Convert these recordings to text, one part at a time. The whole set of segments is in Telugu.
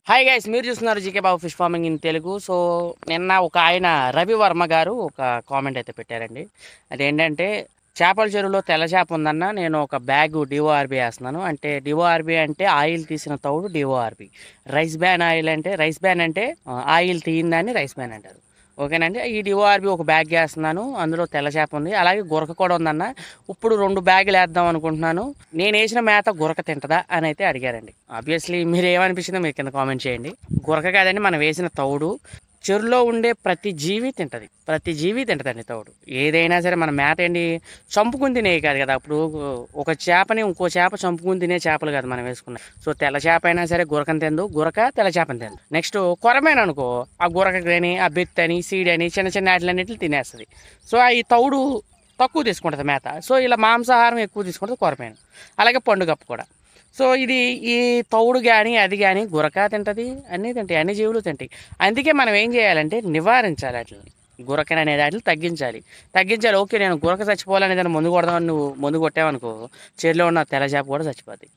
హాయ్ గైస్, మీరు చూస్తున్నారు GK Babu fish farming in Telugu. So నిన్న ఒక ఆయన రవి వర్మ గారు ఒక కామెంట్ అయితే పెట్టారండి. అదేంటంటే, చేపల చెరువులో తెల్ల చేప ఉందన్న, నేను ఒక బ్యాగ్ డిఓఆర్బి వేస్తున్నాను. అంటే డిఓఆర్బి అంటే ఆయిల్ తీసిన తౌడు డిఓఆర్బి. రైస్ బ్యాన్ అంటే ఆయిల్ తీయిందని రైస్ బ్యాన్ అంటారు. ఓకేనండి. ఈ డిఓఆర్బి ఒక బ్యాగ్ వేస్తున్నాను, అందులో తెల్ల చేప ఉంది, అలాగే గురక కూడా ఉందన్న. ఇప్పుడు 2 బ్యాగులు వేద్దాం అనుకుంటున్నాను. నేను వేసిన మేత గురక తింటదా అని అయితే అడిగారండి. ఆబ్వియస్లీ మీరు ఏమనిపించిందో మీరు కింద కామెంట్ చేయండి. గురక కాదండి, మనం వేసిన తౌడు. చెరువులో ఉండే ప్రతి జీవి తింటదండి తౌడు. ఏదైనా సరే మన మేత ఏంటి, చంపుకుని తినేవి కాదు కదా. అప్పుడు ఒక చేపని ఇంకో చేప చంపుకుని తినే చేపలు కాదు మనం వేసుకున్నాం. సో తెల్ల చేప అయినా సరే గురకని తిందు, గురక తెల్ల చేపని తిందు. నెక్స్ట్ కొరమేన అనుకో, ఆ గురక కానీ ఆ బెత్తని సీడ్ అని చిన్న చిన్న వాటిలన్నింటిని తినేస్తుంది. సో ఈ తౌడు తక్కువ తీసుకుంటుంది మేత. సో ఇలా మాంసాహారం ఎక్కువ తీసుకుంటుంది కొరమేన. అలాగే పండుగప్పు కూడా. సో ఈ తౌడు కానీ అది కానీ గురక తింటుంది, అన్నీ తింటాయి, అన్ని జీవులు తింటాయి. అందుకే మనం ఏం చేయాలంటే నివారించాలి వాటిని. గురకని అనే వాటిని తగ్గించాలి. ఓకే, నేను గురక చచ్చిపోవాలని దాన్ని ముందు కొడదామని నువ్వు ముందు కొట్టావనుకో, చెరువులో ఉన్న తెల్ల చేప కూడా చచ్చిపోద్ది,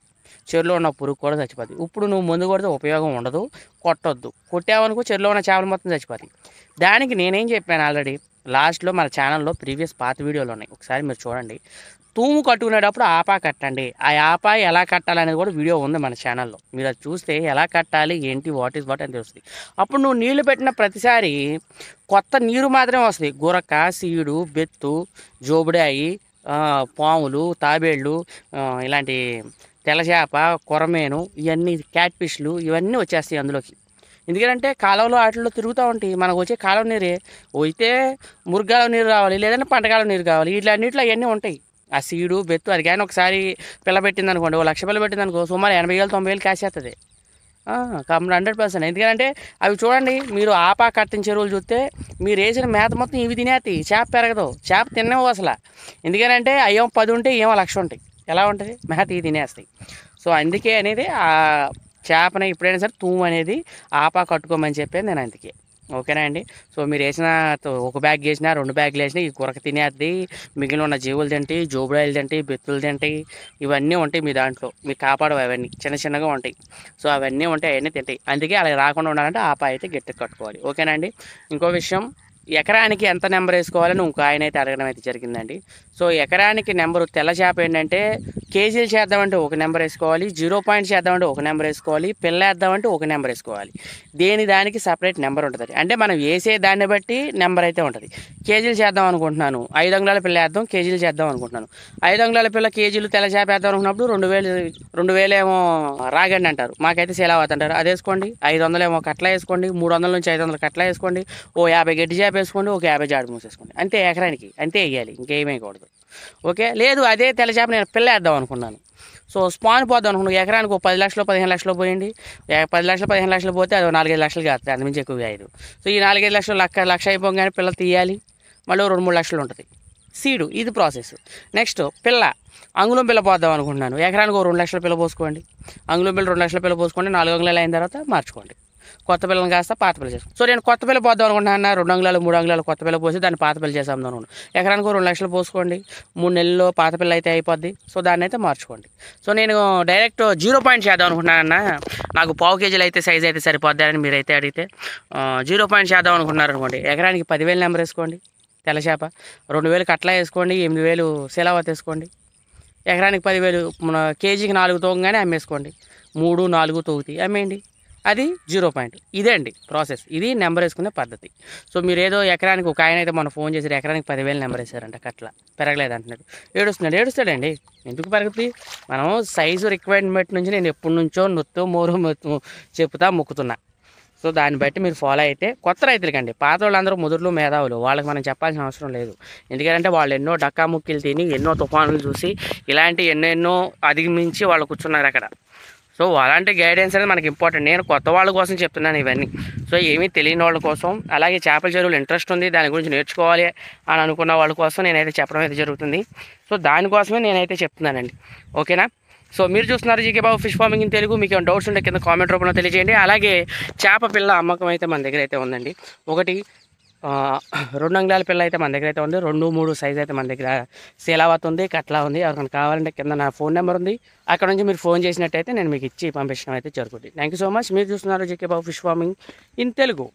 చెరువులో ఉన్న పురుగు కూడా చచ్చిపోద్ది. ఇప్పుడు నువ్వు ముందు కొడితే ఉపయోగం ఉండదు, కొట్టొద్దు. కొట్టావనుకో చెరువులో ఉన్న చేపలు మొత్తం చచ్చిపోతాయి. దానికి నేనేం చెప్పాను ఆల్రెడీ, లాస్ట్లో మన ఛానల్లో ప్రీవియస్ పాత వీడియోలు ఉన్నాయి, ఒకసారి మీరు చూడండి. తూము కట్టుకునేటప్పుడు ఆపా కట్టండి. ఆ ఆపా ఎలా కట్టాలనేది కూడా వీడియో ఉంది మన ఛానల్లో. మీరు అది చూస్తే ఎలా కట్టాలి ఏంటి వాట్ అని తెలుస్తుంది. అప్పుడు నువ్వు నీళ్లు పెట్టిన ప్రతిసారి కొత్త నీరు మాత్రమే వస్తుంది. గురక, సీడు, బెత్తు, జోబుడాయి, పాములు, తాబేళ్ళు, ఇలాంటి తెల్లచేప, కొరమేను, ఇవన్నీ క్యాట్ ఫిష్లు ఇవన్నీ వచ్చేస్తాయి అందులోకి. ఎందుకంటే కాలువలో వాటిల్లో తిరుగుతూ ఉంటాయి. మనకు వచ్చే కాలువ నీరే అయితే మురుగాల నీరు రావాలి, లేదంటే పంటకాలం నీరు కావాలి. ఇట్లన్నిట్లో అవన్నీ ఉంటాయి. ఆ సీడు, బెత్తు అది కానీ ఒకసారి పిల్ల పెట్టింది అనుకోండి, 1,00,000 పిల్ల పెట్టింది అనుకో, సుమారు 80,000 90,000 కాసేస్తుంది. 100%. ఎందుకంటే అవి చూడండి, మీరు ఆపా కట్టిన చెరువులు చూస్తే మీరు వేసిన మేత మొత్తం ఇవి తినేస్తాయి. చేప పెరగదు, చేప తినేవు అసలు. ఎందుకంటే అయ్యో 10 ఉంటే ఏమో 1,00,000 ఉంటాయి. ఎలా ఉంటుంది, మేత ఇవి తినేస్తాయి. సో అందుకే అనేది ఆ చేపని ఎప్పుడైనా సరే తూము అనేది ఆపా కట్టుకోమని చెప్పేది నేను అందుకే. ఓకేనా అండి. సో మీరు వేసిన ఒక బ్యాగ్ వేసినా 2 బ్యాగులు వేసినా ఈ గురక తినేది, మిగిలిన ఉన్న జీవులు తింటాయి, జోబుడాయిలు తింటాయి, బెత్తులు తింటాయి, ఇవన్నీ ఉంటాయి మీ దాంట్లో. మీకు కాపాడవు అవన్నీ, చిన్న చిన్నగా ఉంటాయి. సో అవన్నీ ఉంటాయి, అవన్నీ తింటాయి. అందుకే అలా రాకుండా ఉండాలంటే ఆపా అయితే గట్టిగా కట్టుకోవాలి. ఓకేనా అండి. ఇంకో విషయం, ఎకరానికి ఎంత నెంబర్ వేసుకోవాలని ఇంకో ఆయన అయితే అడగడం అయితే జరిగిందండి. సో ఎకరానికి నెంబరు తెల్ల చేప ఏంటంటే, కేజీలు చేద్దామంటే ఒక నెంబర్ వేసుకోవాలి, 0 పాయింట్ చేద్దామంటే ఒక నెంబర్ వేసుకోవాలి, పిల్ల వేద్దామంటే ఒక నెంబర్ వేసుకోవాలి. దానికి సపరేట్ నెంబర్ ఉంటుంది. అంటే మనం వేసే దాన్ని బట్టి నెంబర్ అయితే ఉంటుంది. కేజీలు చేద్దాం అనుకుంటున్నాను, 5 అంగుళాల పిల్ల వేద్దాం, కేజీలు చేద్దాం అనుకుంటున్నాను. 5 అంగుళాల పిల్ల కేజీలు తెల్ల చేప వేద్దాం అనుకున్నప్పుడు 2,000 ఏమో రాగండి అంటారు, మాకైతే సేల్ అవుతుంటారు. అది వేసుకోండి. 500 ఏమో కట్లా వేసుకోండి, 300 నుంచి 500 కట్లా వేసుకోండి, ఓ 50 గడ్డి చేప వేసుకోండి, ఒక 50 జాడు మూసేసుకోండి. అంతే, ఎకరానికి అంతే వేయాలి, ఇంకేమేయకూడదు. ఓకే. లేదు అదే తెల్ల చేప నేను పిల్ల వేద్దాం అనుకున్నాను, సో స్పాన్ పోద్దాం అనుకున్నాను, ఎకరానికి ఒక 10 లక్షలు 15 లక్షలు పోయింది. 10 లక్షలు 15 లక్షలు పోతే అది 4-5 లక్షలు కాదు, అంతమించి ఎక్కువ కాదు. సో ఈ 4-5 లక్షలు లక్ష అయిపోగానే పిల్ల తీయాలి, మళ్ళీ 2-3 లక్షలు ఉంటుంది సీడు. ఇది ప్రాసెస్. నెక్స్ట్ పిల్ల, అంగుళం పిల్ల పోద్దాం అనుకుంటున్నాను, ఎకరానికి 2 లక్షల పిల్ల పోసుకోండి. అంగుళం పిల్ల 2 లక్షల పిల్ల పోసుకోండి, 4 అంగుళాలు అయిన తర్వాత మార్చుకోండి. కొత్త పిల్లని కాస్త పాత పిల్ల చేసుకోండి. సో నేను కొత్త పిల్ల పోద్దాం అనుకుంటున్నా, 2 అంగుళాలు 3 అంగుళాలు కొత్త పిల్ల పోసి దాన్ని పాత పిల్ల చేసాం అనుకోండి, ఎకరానికి 2 లక్షలు పోసుకోండి. 3 నెలల్లో పాత పిల్ల అయితే అయిపోద్ది. సో దాన్ని అయితే మార్చుకోండి. సో నేను డైరెక్ట్ 0 పాయింట్ చేద్దాం అనుకుంటున్నానన్న, నాకు 1/2 కేజీలు అయితే సైజ్ అయితే సరిపోద్ది అని మీరైతే అడిగితే 0 పాయింట్ చేద్దాం అనుకుంటున్నారు అనుకోండి, ఎకరానికి 10,000 నెంబర్ వేసుకోండి. తెల్ల చేప 2,000 కట్లా వేసుకోండి, 8,000 సెలవత్ వేసుకోండి. ఎకరానికి 10,000 మన కేజీకి 4 తూగంగానే అమ్మేసుకోండి. 3-4 తూగుతాయి, అమ్మేయండి. అది 0 పాయింట్. ఇదే అండి ప్రాసెస్, ఇది నెంబర్ వేసుకునే పద్ధతి. సో మీరు ఏదో ఎకరానికి, ఒక ఆయన అయితే మన ఫోన్ చేసి ఎకరానికి 10,000 నెంబర్ వేసారంట, కట్ల పెరగలేదు అంటున్నాడు. ఏడుస్తాడండి. ఎందుకు పెరుగుతుంది? మనం సైజు రిక్వైర్మెంట్ నుంచి నేను ఎప్పటి నుంచో మోరు చెప్తా మొక్కుతున్నా. సో దాన్ని బట్టి మీరు ఫాలో అయితే కొత్త రైతులకండి. పాత వాళ్ళందరూ ముదురులు మేధావులు, వాళ్ళకి మనం చెప్పాల్సిన అవసరం లేదు. ఎందుకంటే వాళ్ళు ఎన్నో డక్కాముక్కీలు తిని, ఎన్నో తుఫానులు చూసి, ఇలాంటి ఎన్నెన్నో అధిగమించి వాళ్ళు కూర్చున్నారు అక్కడ. సో అలాంటి గైడెన్స్ అనేది మనకి ఇంపార్టెంట్. నేను కొత్త వాళ్ళ కోసం చెప్తున్నాను ఇవన్నీ. సో ఏమీ తెలియని వాళ్ళ కోసం, అలాగే చేపల చెరువులు ఇంట్రెస్ట్ ఉంది, దాని గురించి నేర్చుకోవాలి అని అనుకున్న వాళ్ళ కోసం నేనైతే చెప్పడం అయితే జరుగుతుంది. సో దానికోసమే నేనైతే చెప్తున్నానండి. ఓకేనా. సో మీరు చూస్తున్నారు GK Babu fish farming in Telugu. మీకు ఏమైనా డౌట్స్ ఉంటే కింద కామెంట్ రూపంలో తెలియజేయండి. అలాగే చేప పిల్ల అమ్మకం అయితే మన దగ్గర అయితే ఉందండి. ఒకటి 2 అంగుళాల పిల్ల అయితే మన దగ్గర అయితే ఉంది. 2, 3 సైజ్ అయితే మన దగ్గర సేల్ అవుతుంది, కట్లా ఉంది. ఎవరికైనా కావాలంటే కింద నా ఫోన్ నెంబర్ ఉంది. అక్కడ నుంచి మీరు ఫోన్ చేసినట్టయితే నేను మీకు ఇచ్చి పంపించడం అయితే జరుగుతుంది. Thank you so much. మీరు చూస్తున్నారు GK Babu fish farming in Telugu.